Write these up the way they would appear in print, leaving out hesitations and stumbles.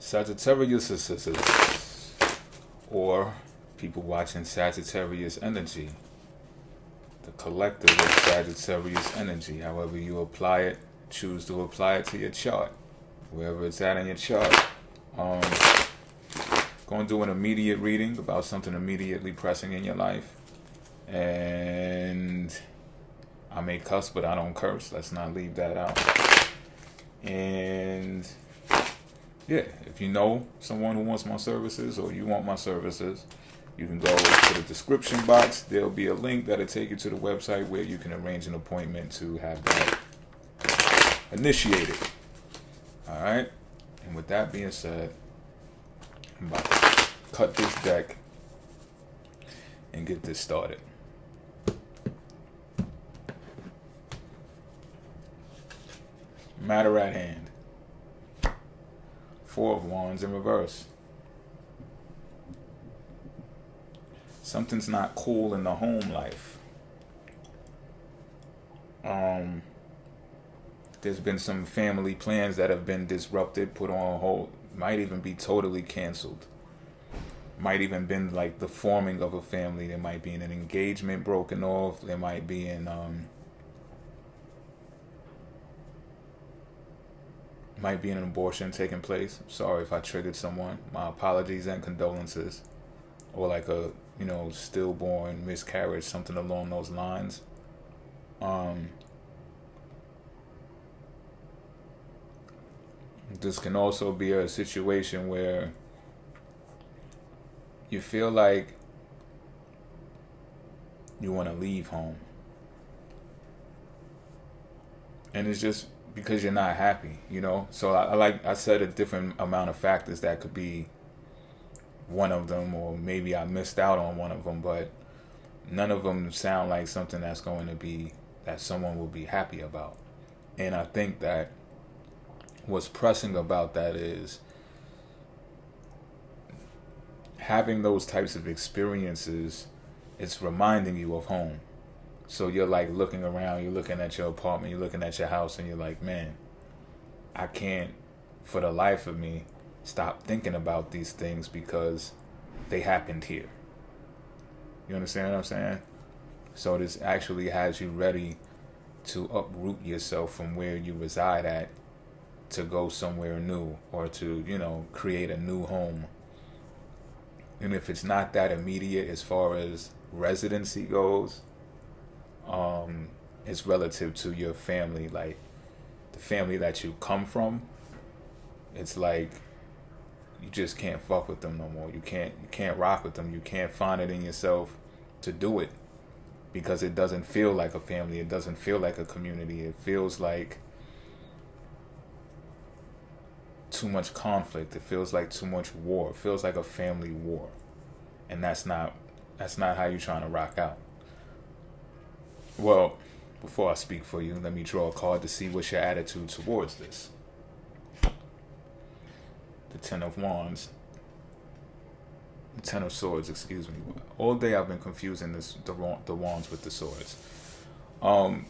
Sagittarius or people watching Sagittarius energy, the collective of Sagittarius energy. However you apply it, choose to apply it to your chart, wherever it's at in your chart. Going to do an immediate reading about something immediately pressing in your life. And I may cuss, but I don't curse. Let's not leave that out. And yeah, if you know someone who wants my services or you want my services, you can go to the description box. There'll be a link that'll take you to the website where you can arrange an appointment to have that initiated. All right. And with that being said, I'm about to cut this deck and get this started. Matter at hand. Four of Wands in reverse. Something's not cool in the home life. There's been some family plans that have been disrupted, put on hold, might even be totally canceled. Might even been like the forming of a family. There might be an engagement broken off. There might be an abortion taking place. Sorry if I triggered someone. My apologies and condolences. Or like a, stillborn miscarriage, something along those lines. This can also be a situation where you feel like you want to leave home. And it's just because you're not happy, So I said a different amount of factors that could be one of them, or maybe I missed out on one of them, but none of them sound like something that's going to be, that someone will be happy about. And I think that what's pressing about that is having those types of experiences. It's reminding you of home. So you're like looking around, you're looking at your apartment, you're looking at your house, and you're like, man, I can't for the life of me stop thinking about these things because they happened here. You understand what I'm saying? So this actually has you ready to uproot yourself from where you reside at to go somewhere new, or to, create a new home. And if it's not that immediate as far as residency goes, it's relative to your family, like the family that you come from. It's like you just can't fuck with them no more. You can't rock with them. You can't find it in yourself to do it because it doesn't feel like a family. It doesn't feel like a community. It feels like too much conflict. It feels like too much war. It feels like a family war. And that's not how you're trying to rock out. Well, before I speak for you, let me draw a card to see what's your attitude towards this. The Ten of Wands. The Ten of Swords, excuse me. All day I've been confusing the wands with the swords. But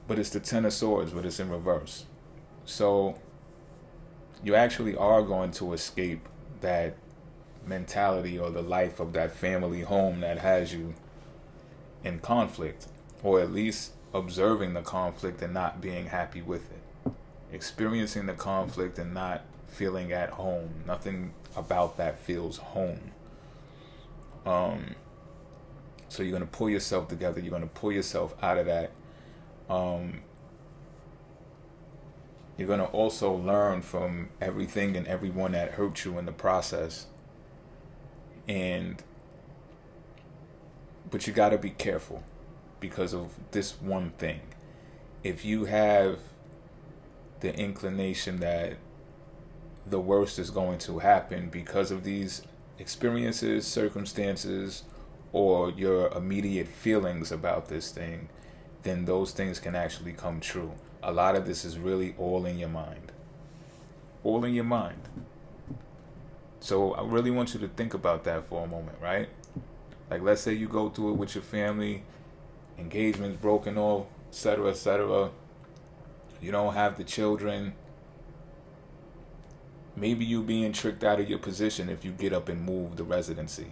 it's the Ten of Swords, but it's in reverse. So you actually are going to escape that mentality or the life of that family home that has you in conflict, or at least observing the conflict and not being happy with it. Experiencing the conflict and not feeling at home. Nothing about that feels home. So you're going to pull yourself together. You're going to pull yourself out of that. You're going to also learn from everything and everyone that hurt you in the process. But you got to be careful because of this one thing. If you have the inclination that the worst is going to happen because of these experiences, circumstances, or your immediate feelings about this thing, then those things can actually come true. A lot of this is really all in your mind. All in your mind. So I really want you to think about that for a moment, right? Like, let's say you go through it with your family, engagements broken off, etc., etc. You don't have the children. Maybe you being tricked out of your position if you get up and move the residency.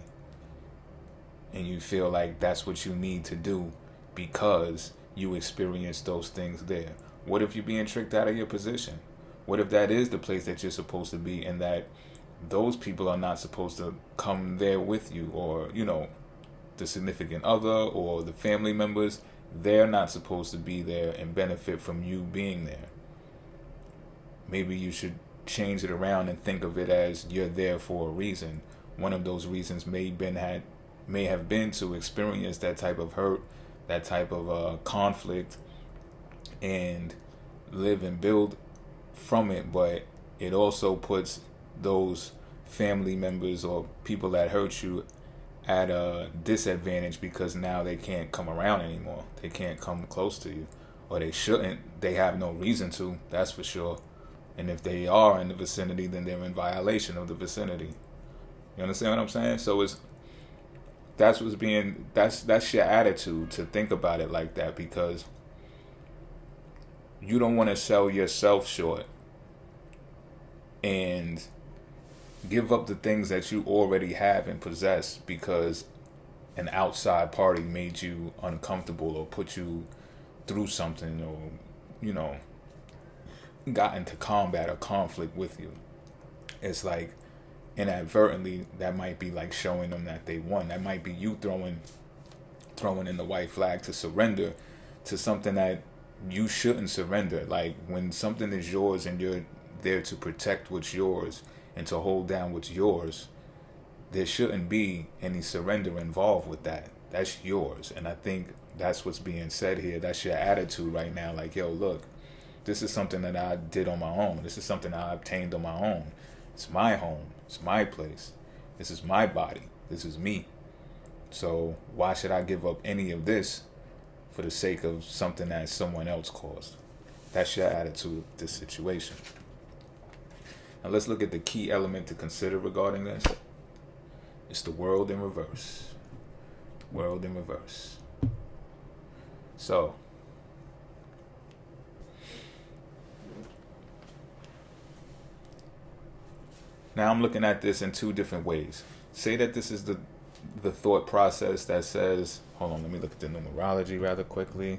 And you feel like that's what you need to do because you experienced those things there. What if you're being tricked out of your position? What if that is the place that you're supposed to be and that those people are not supposed to come there with you, or, the significant other or the family members, they're not supposed to be there and benefit from you being there. Maybe you should change it around and think of it as you're there for a reason. One of those reasons may have been to experience that type of hurt, that type of conflict, and live and build from it. But it also puts those family members or people that hurt you at a disadvantage because now they can't come around anymore. They can't come close to you, or they shouldn't. They have no reason to, that's for sure. And if they are in the vicinity, then they're in violation of the vicinity. You understand what I'm saying? So that's your attitude, to think about it like that, because you don't want to sell yourself short and give up the things that you already have and possess because an outside party made you uncomfortable or put you through something, or got into combat or conflict with you. It's like inadvertently that might be like showing them that they won. That might be you throwing in the white flag to surrender to something that you shouldn't surrender. Like when something is yours and you're there to protect what's yours and to hold down what's yours, there shouldn't be any surrender involved with that. That's yours. And I think that's what's being said here. That's your attitude right now. Like, yo, look, this is something that I did on my own. This is something I obtained on my own. It's my home. It's my place. This is my body. This is me. So why should I give up any of this for the sake of something that someone else caused? That's your attitude of this situation. Now let's look at the key element to consider regarding this. It's the world in reverse. World in reverse. So, now I'm looking at this in two different ways. Say that this is the thought process that says, hold on, let me look at the numerology rather quickly.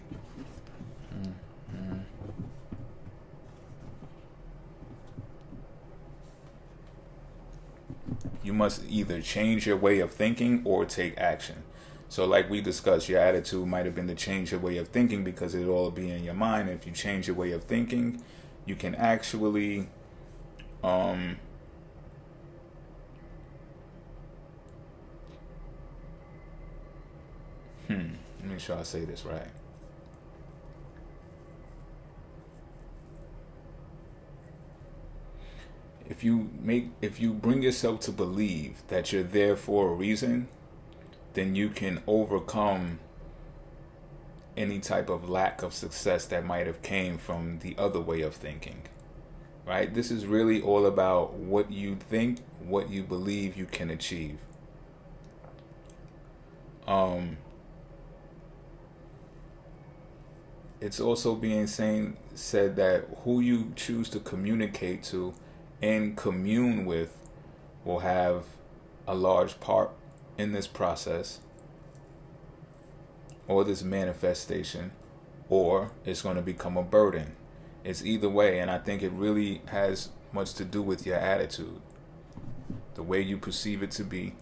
You must either change your way of thinking or take action. So like we discussed, your attitude might have been to change your way of thinking because it'll all be in your mind. If you change your way of thinking, you can actually let me make sure I say this right. If you bring yourself to believe that you're there for a reason, then you can overcome any type of lack of success that might have came from the other way of thinking. Right? This is really all about what you think, what you believe you can achieve. It's also being said that who you choose to communicate to and commune with will have a large part in this process or this manifestation, or it's going to become a burden. It's either way, and I think it really has much to do with your attitude, the way you perceive it to be.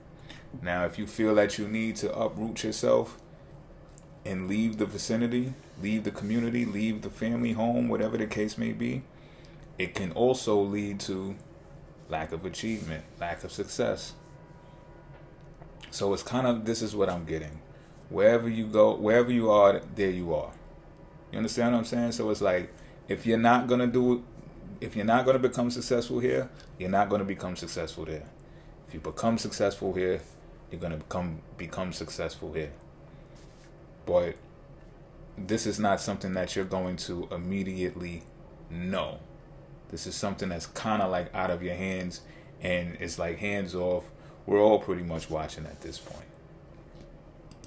Now, if you feel that you need to uproot yourself and leave the vicinity, leave the community, leave the family home, whatever the case may be, it can also lead to lack of achievement, lack of success. So it's kind of, this is what I'm getting. Wherever you go, wherever you are, there you are. You understand what I'm saying? So it's like, if you're not going to become successful here, you're not going to become successful there. If you become successful here, you're going to become successful here. But this is not something that you're going to immediately know. This is something that's kind of like out of your hands, and it's like hands off. We're all pretty much watching at this point.